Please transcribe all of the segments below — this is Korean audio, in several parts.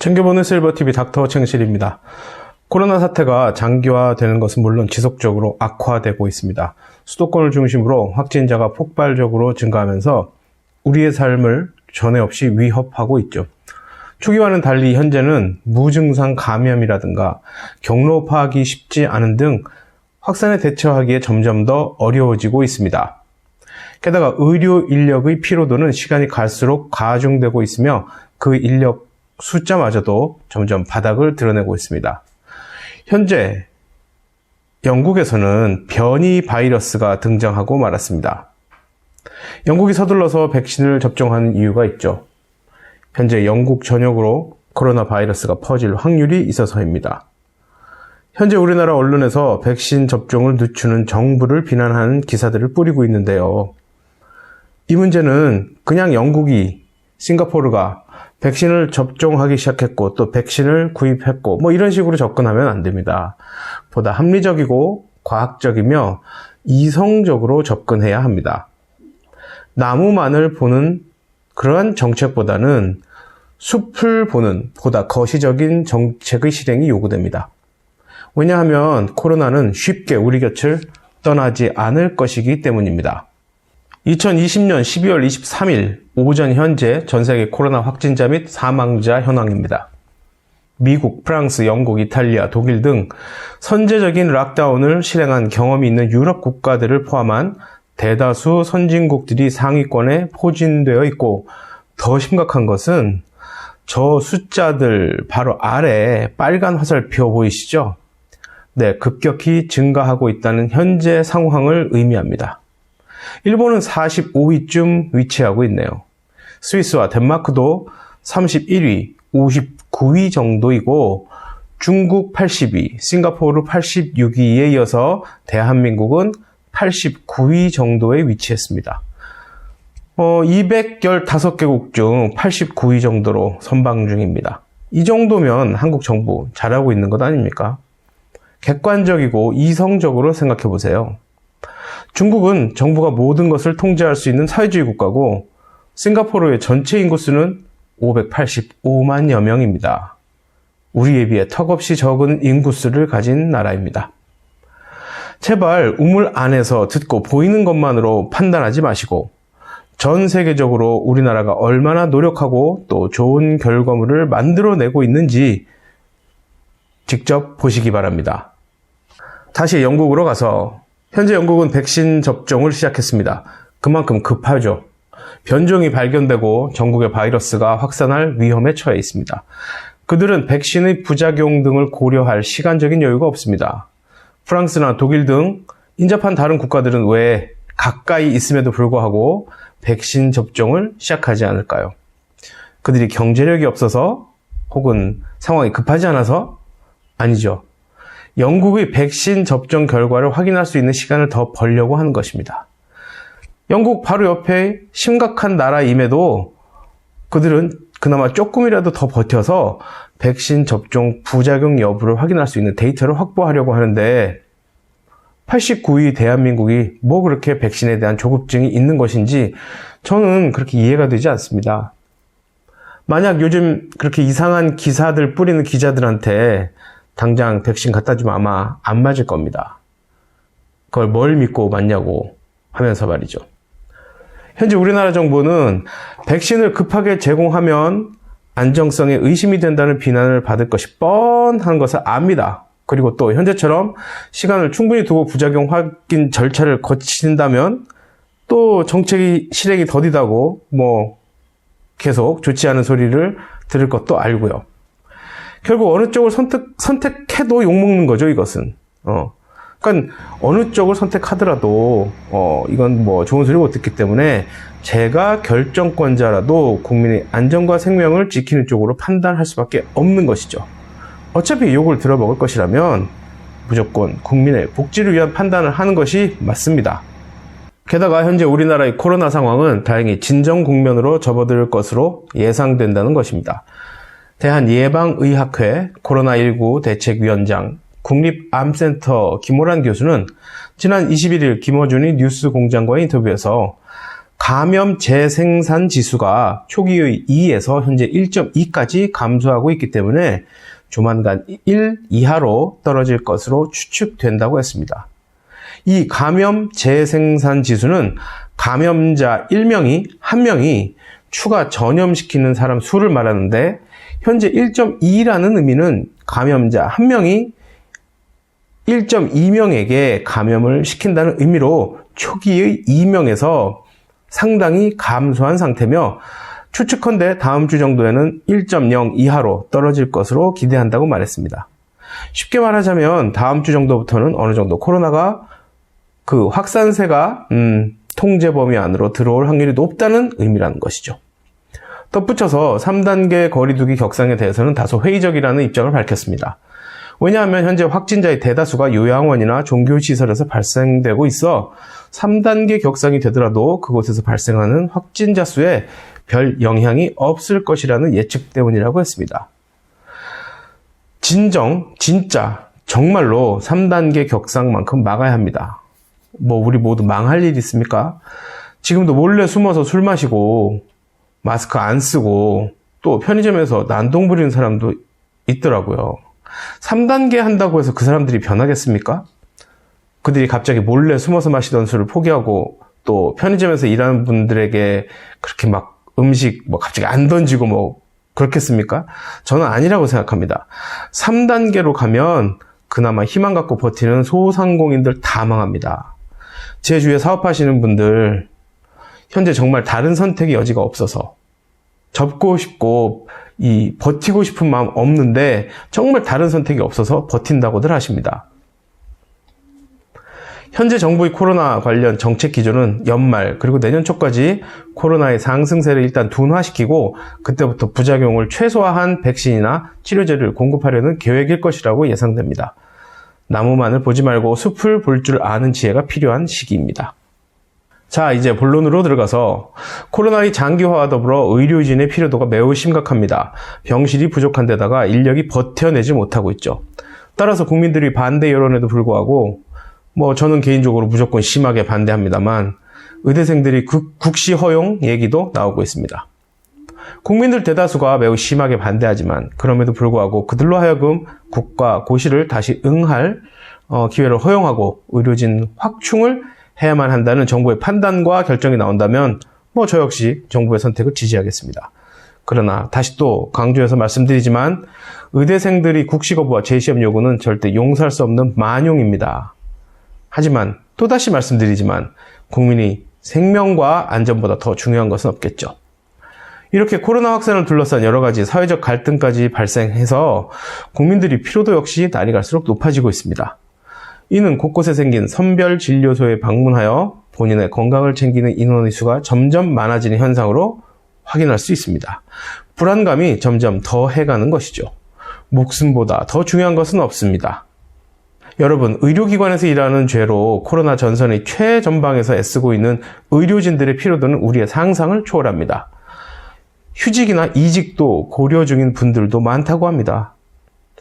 챙겨보는 실버TV 닥터 챙실입니다. 코로나 사태가 장기화되는 것은 물론 지속적으로 악화되고 있습니다. 수도권을 중심으로 확진자가 폭발적으로 증가하면서 우리의 삶을 전에 없이 위협하고 있죠. 초기와는 달리 현재는 무증상 감염이라든가 경로 파악이 쉽지 않은 등 확산에 대처하기에 점점 더 어려워지고 있습니다. 게다가 의료 인력의 피로도는 시간이 갈수록 가중되고 있으며 그 인력 숫자마저도 점점 바닥을 드러내고 있습니다. 현재 영국에서는 변이 바이러스가 등장하고 말았습니다. 영국이 서둘러서 백신을 접종하는 이유가 있죠. 현재 영국 전역으로 코로나 바이러스가 퍼질 확률이 있어서입니다. 현재 우리나라 언론에서 백신 접종을 늦추는 정부를 비난하는 기사들을 뿌리고 있는데요. 이 문제는 그냥 영국이, 싱가포르가 백신을 접종하기 시작했고 또 백신을 구입했고 이런 식으로 접근하면 안 됩니다. 보다 합리적이고 과학적이며 이성적으로 접근해야 합니다. 나무만을 보는 그러한 정책보다는 숲을 보는 보다 거시적인 정책의 실행이 요구됩니다. 왜냐하면 코로나는 쉽게 우리 곁을 떠나지 않을 것이기 때문입니다. 2020년 12월 23일 오전 현재 전세계 코로나 확진자 및 사망자 현황입니다. 미국, 프랑스, 영국, 이탈리아, 독일 등 선제적인 락다운을 실행한 경험이 있는 유럽 국가들을 포함한 대다수 선진국들이 상위권에 포진되어 있고, 더 심각한 것은 저 숫자들 바로 아래 빨간 화살표 보이시죠? 네, 급격히 증가하고 있다는 현재 상황을 의미합니다. 일본은 45위쯤 위치하고 있네요. 스위스와 덴마크도 31위, 59위 정도이고 중국 80위, 싱가포르 86위에 이어서 대한민국은 89위 정도에 위치했습니다. 215개국 중 89위 정도로 선방 중입니다. 이 정도면 한국 정부 잘하고 있는 것 아닙니까? 객관적이고 이성적으로 생각해 보세요. 중국은 정부가 모든 것을 통제할 수 있는 사회주의 국가고 싱가포르의 전체 인구수는 585만여 명입니다. 우리에 비해 턱없이 적은 인구수를 가진 나라입니다. 제발 우물 안에서 듣고 보이는 것만으로 판단하지 마시고 전 세계적으로 우리나라가 얼마나 노력하고 또 좋은 결과물을 만들어내고 있는지 직접 보시기 바랍니다. 다시 영국으로 가서 현재 영국은 백신 접종을 시작했습니다. 그만큼 급하죠. 변종이 발견되고 전국의 바이러스가 확산할 위험에 처해 있습니다. 그들은 백신의 부작용 등을 고려할 시간적인 여유가 없습니다. 프랑스나 독일 등 인접한 다른 국가들은 왜 가까이 있음에도 불구하고 백신 접종을 시작하지 않을까요? 그들이 경제력이 없어서 혹은 상황이 급하지 않아서? 아니죠. 영국의 백신 접종 결과를 확인할 수 있는 시간을 더 벌려고 하는 것입니다. 영국 바로 옆에 심각한 나라임에도 그들은 그나마 조금이라도 더 버텨서 백신 접종 부작용 여부를 확인할 수 있는 데이터를 확보하려고 하는데 89위 대한민국이 뭐 그렇게 백신에 대한 조급증이 있는 것인지 저는 그렇게 이해가 되지 않습니다. 만약 요즘 그렇게 이상한 기사들 뿌리는 기자들한테 당장 백신 갖다 주면 아마 안 맞을 겁니다. 그걸 뭘 믿고 맞냐고 하면서 말이죠. 현재 우리나라 정부는 백신을 급하게 제공하면 안정성에 의심이 된다는 비난을 받을 것이 뻔한 것을 압니다. 그리고 또 현재처럼 시간을 충분히 두고 부작용 확인 절차를 거친다면 또 정책이 실행이 더디다고 계속 좋지 않은 소리를 들을 것도 알고요. 결국 어느 쪽을 선택해도 욕먹는 거죠, 이것은. 그러니까 어느 쪽을 선택하더라도 이건 좋은 소리 못 듣기 때문에 제가 결정권자라도 국민의 안전과 생명을 지키는 쪽으로 판단할 수밖에 없는 것이죠. 어차피 욕을 들어먹을 것이라면 무조건 국민의 복지를 위한 판단을 하는 것이 맞습니다. 게다가 현재 우리나라의 코로나 상황은 다행히 진정 국면으로 접어들 것으로 예상된다는 것입니다. 대한예방의학회 코로나19 대책위원장 국립암센터 김호란 교수는 지난 21일 김어준의 뉴스공장과의 인터뷰에서 감염 재생산 지수가 초기의 2에서 현재 1.2까지 감소하고 있기 때문에 조만간 1 이하로 떨어질 것으로 추측된다고 했습니다. 이 감염 재생산 지수는 감염자 1명이 추가 전염시키는 사람 수를 말하는데, 현재 1.2라는 의미는 감염자 1명이 1.2명에게 감염을 시킨다는 의미로 초기의 2명에서 상당히 감소한 상태며, 추측컨대 다음 주 정도에는 1.0 이하로 떨어질 것으로 기대한다고 말했습니다. 쉽게 말하자면 다음 주 정도부터는 어느 정도 코로나가 그 확산세가 통제 범위 안으로 들어올 확률이 높다는 의미라는 것이죠. 덧붙여서 3단계 거리두기 격상에 대해서는 다소 회의적이라는 입장을 밝혔습니다. 왜냐하면 현재 확진자의 대다수가 요양원이나 종교시설에서 발생되고 있어 3단계 격상이 되더라도 그곳에서 발생하는 확진자 수에 별 영향이 없을 것이라는 예측 때문이라고 했습니다. 진짜 정말로 3단계 격상만큼 막아야 합니다. 우리 모두 망할 일 있습니까? 지금도 몰래 숨어서 술 마시고 마스크 안 쓰고 또 편의점에서 난동 부리는 사람도 있더라고요. 3단계 한다고 해서 그 사람들이 변하겠습니까? 그들이 갑자기 몰래 숨어서 마시던 술을 포기하고 또 편의점에서 일하는 분들에게 그렇게 막 음식 갑자기 안 던지고 그렇겠습니까? 저는 아니라고 생각합니다. 3단계로 가면 그나마 희망 갖고 버티는 소상공인들 다 망합니다. 제 주위에 사업하시는 분들 현재 정말 다른 선택의 여지가 없어서 접고 싶고 버티고 싶은 마음 없는데 정말 다른 선택이 없어서 버틴다고들 하십니다. 현재 정부의 코로나 관련 정책 기조는 연말 그리고 내년 초까지 코로나의 상승세를 일단 둔화시키고 그때부터 부작용을 최소화한 백신이나 치료제를 공급하려는 계획일 것이라고 예상됩니다. 나무만을 보지 말고 숲을 볼 줄 아는 지혜가 필요한 시기입니다. 자, 이제 본론으로 들어가서 코로나의 장기화와 더불어 의료진의 필요도가 매우 심각합니다. 병실이 부족한 데다가 인력이 버텨내지 못하고 있죠. 따라서 국민들이 반대 여론에도 불구하고 저는 개인적으로 무조건 심하게 반대합니다만 의대생들이 국시 허용 얘기도 나오고 있습니다. 국민들 대다수가 매우 심하게 반대하지만 그럼에도 불구하고 그들로 하여금 국가 고시를 다시 응할 기회를 허용하고 의료진 확충을 해야만 한다는 정부의 판단과 결정이 나온다면 저 역시 정부의 선택을 지지하겠습니다. 그러나 다시 또 강조해서 말씀드리지만 의대생들이 국시 거부와 재시험 요구는 절대 용서할 수 없는 만용입니다. 하지만 또다시 말씀드리지만 국민이 생명과 안전보다 더 중요한 것은 없겠죠. 이렇게 코로나 확산을 둘러싼 여러 가지 사회적 갈등까지 발생해서 국민들의 피로도 역시 날이 갈수록 높아지고 있습니다. 이는 곳곳에 생긴 선별 진료소에 방문하여 본인의 건강을 챙기는 인원의 수가 점점 많아지는 현상으로 확인할 수 있습니다. 불안감이 점점 더해가는 것이죠. 목숨보다 더 중요한 것은 없습니다. 여러분, 의료기관에서 일하는 죄로 코로나 전선의 최전방에서 애쓰고 있는 의료진들의 피로도는 우리의 상상을 초월합니다. 휴직이나 이직도 고려 중인 분들도 많다고 합니다.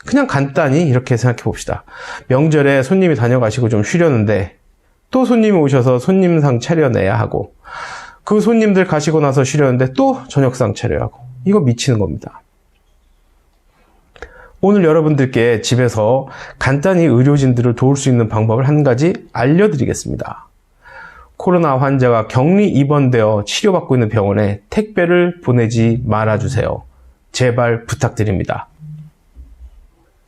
그냥 간단히 이렇게 생각해 봅시다. 명절에 손님이 다녀가시고 좀 쉬려는데 또 손님이 오셔서 손님상 차려내야 하고 그 손님들 가시고 나서 쉬려는데 또 저녁상 차려야 하고 이거 미치는 겁니다. 오늘 여러분들께 집에서 간단히 의료진들을 도울 수 있는 방법을 한 가지 알려드리겠습니다. 코로나 환자가 격리 입원되어 치료받고 있는 병원에 택배를 보내지 말아주세요. 제발 부탁드립니다.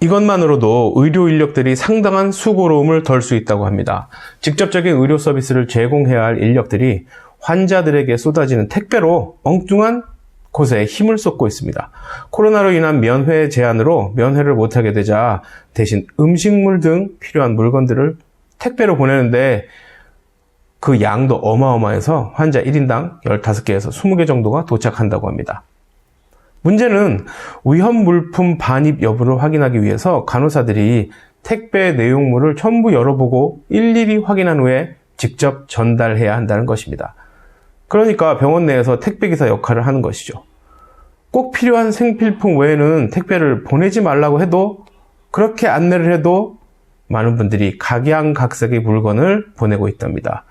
이것만으로도 의료 인력들이 상당한 수고로움을 덜 수 있다고 합니다. 직접적인 의료 서비스를 제공해야 할 인력들이 환자들에게 쏟아지는 택배로 엉뚱한 곳에 힘을 쏟고 있습니다. 코로나로 인한 면회 제한으로 면회를 못하게 되자 대신 음식물 등 필요한 물건들을 택배로 보내는데 그 양도 어마어마해서 환자 1인당 15개에서 20개 정도가 도착한다고 합니다. 문제는 위험 물품 반입 여부를 확인하기 위해서 간호사들이 택배 내용물을 전부 열어보고 일일이 확인한 후에 직접 전달해야 한다는 것입니다. 그러니까 병원 내에서 택배기사 역할을 하는 것이죠. 꼭 필요한 생필품 외에는 택배를 보내지 말라고 해도 그렇게 안내를 해도 많은 분들이 각양각색의 물건을 보내고 있답니다.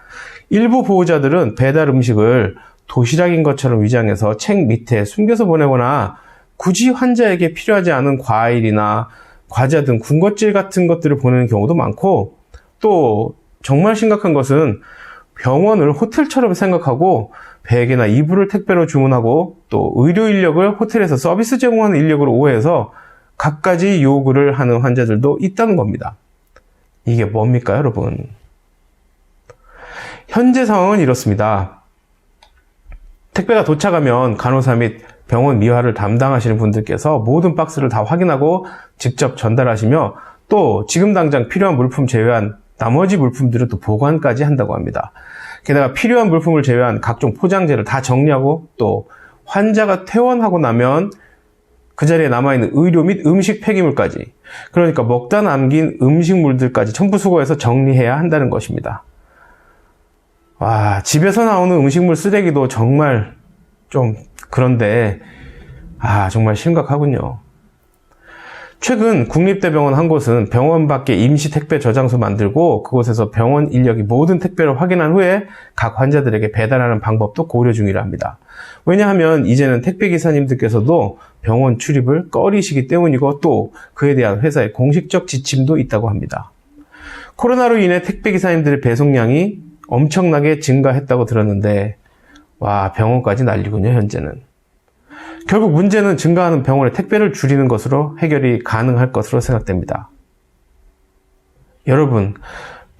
일부 보호자들은 배달 음식을 도시락인 것처럼 위장해서 책 밑에 숨겨서 보내거나 굳이 환자에게 필요하지 않은 과일이나 과자 등 군것질 같은 것들을 보내는 경우도 많고, 또 정말 심각한 것은 병원을 호텔처럼 생각하고 베개나 이불을 택배로 주문하고 또 의료 인력을 호텔에서 서비스 제공하는 인력으로 오해해서 갖가지 요구를 하는 환자들도 있다는 겁니다. 이게 뭡니까, 여러분? 현재 상황은 이렇습니다. 택배가 도착하면 간호사 및 병원 미화를 담당하시는 분들께서 모든 박스를 다 확인하고 직접 전달하시며, 또 지금 당장 필요한 물품 제외한 나머지 물품들은 또 보관까지 한다고 합니다. 게다가 필요한 물품을 제외한 각종 포장재를 다 정리하고, 또 환자가 퇴원하고 나면 그 자리에 남아있는 의료 및 음식 폐기물까지, 그러니까 먹다 남긴 음식물들까지 전부 수거해서 정리해야 한다는 것입니다. 와, 집에서 나오는 음식물 쓰레기도 정말 좀 그런데 정말 심각하군요. 최근 국립대병원 한 곳은 병원 밖에 임시 택배 저장소 만들고 그곳에서 병원 인력이 모든 택배를 확인한 후에 각 환자들에게 배달하는 방법도 고려 중이라 합니다. 왜냐하면 이제는 택배 기사님들께서도 병원 출입을 꺼리시기 때문이고, 또 그에 대한 회사의 공식적 지침도 있다고 합니다. 코로나로 인해 택배 기사님들의 배송량이 엄청나게 증가했다고 들었는데, 와, 병원까지 난리군요, 현재는. 결국 문제는 증가하는 병원의 택배를 줄이는 것으로 해결이 가능할 것으로 생각됩니다. 여러분,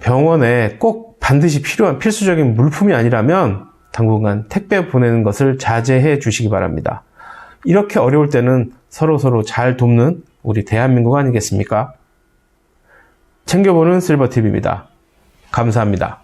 병원에 꼭 반드시 필요한 필수적인 물품이 아니라면 당분간 택배 보내는 것을 자제해 주시기 바랍니다. 이렇게 어려울 때는 서로 잘 돕는 우리 대한민국 아니겠습니까? 챙겨보는 실버TV입니다. 감사합니다.